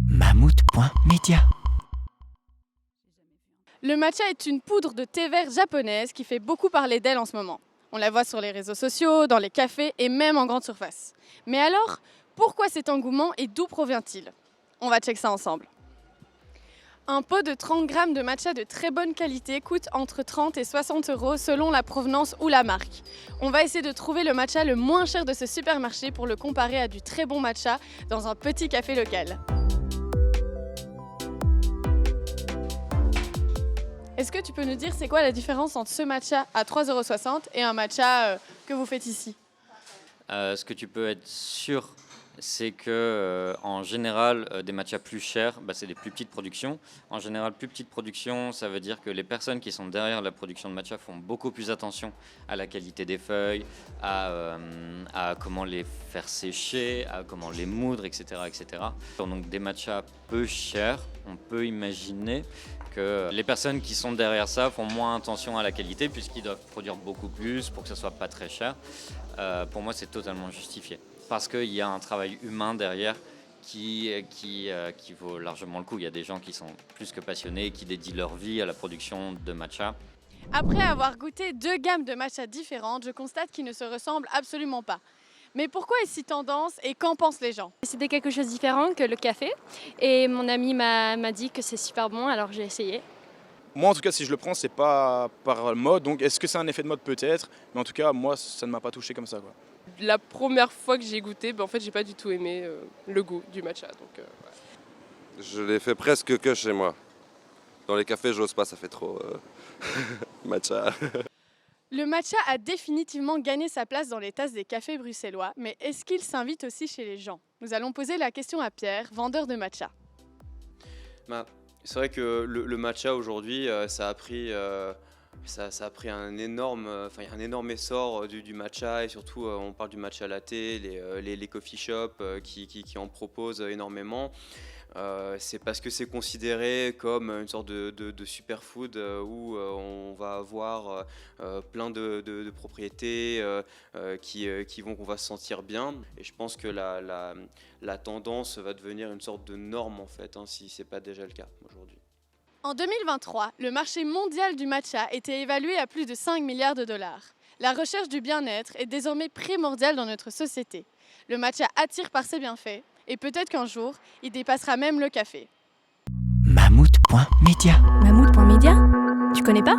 Mammouth.media. Le matcha est une poudre de thé vert japonaise qui fait beaucoup parler d'elle en ce moment. On la voit sur les réseaux sociaux, dans les cafés et même en grande surface. Mais alors, pourquoi cet engouement et d'où provient-il? On va checker ça ensemble. Un pot de 30 grammes de matcha de très bonne qualité coûte entre 30 et 60 € selon la provenance ou la marque. On va essayer de trouver le matcha le moins cher de ce supermarché pour le comparer à du très bon matcha dans un petit café local. Est-ce que tu peux nous dire c'est quoi la différence entre ce matcha à 3,60 € et un matcha que vous faites ici? Ce que tu peux être sûr, c'est que en général, des matchas plus chers, c'est des plus petites productions. En général, plus petites productions, ça veut dire que les personnes qui sont derrière la production de matcha font beaucoup plus attention à la qualité des feuilles, à comment les faire sécher, à comment les moudre, etc., etc. Donc des matchas peu chers, on peut imaginer que les personnes qui sont derrière ça font moins attention à la qualité puisqu'ils doivent produire beaucoup plus pour que ça soit pas très cher. Pour moi, c'est totalement justifié. Parce qu'il y a un travail humain derrière qui vaut largement le coup. Il y a des gens qui sont plus que passionnés, qui dédient leur vie à la production de matcha. Après avoir goûté 2 gammes de matcha différentes, je constate qu'ils ne se ressemblent absolument pas. Mais pourquoi est-ce si tendance et qu'en pensent les gens? C'était quelque chose de différent que le café et mon ami m'a dit que c'est super bon, alors j'ai essayé. Moi en tout cas si je le prends c'est pas par mode, donc est-ce que c'est un effet de mode peut-être, mais en tout cas moi ça ne m'a pas touché comme ça, quoi. La première fois que j'ai goûté, en fait j'ai pas du tout aimé le goût du matcha. Ouais. Je l'ai fait presque que chez moi. Dans les cafés j'ose pas, ça fait trop matcha. Le matcha a définitivement gagné sa place dans les tasses des cafés bruxellois, mais est-ce qu'il s'invite aussi chez les gens? Nous allons poser la question à Pierre, vendeur de matcha. C'est vrai que le matcha aujourd'hui, ça a pris un énorme essor du matcha, et surtout on parle du matcha latte, les coffee shops qui en proposent énormément. C'est parce que c'est considéré comme une sorte de superfood où on va avoir plein de propriétés qui vont qu'on va se sentir bien. Et je pense que la tendance va devenir une sorte de norme en fait, si ce n'est pas déjà le cas aujourd'hui. En 2023, le marché mondial du matcha était évalué à plus de 5 milliards de dollars. La recherche du bien-être est désormais primordiale dans notre société. Le matcha attire par ses bienfaits et peut-être qu'un jour, il dépassera même le café. Mammouth.media. Mammouth.media? Tu connais pas?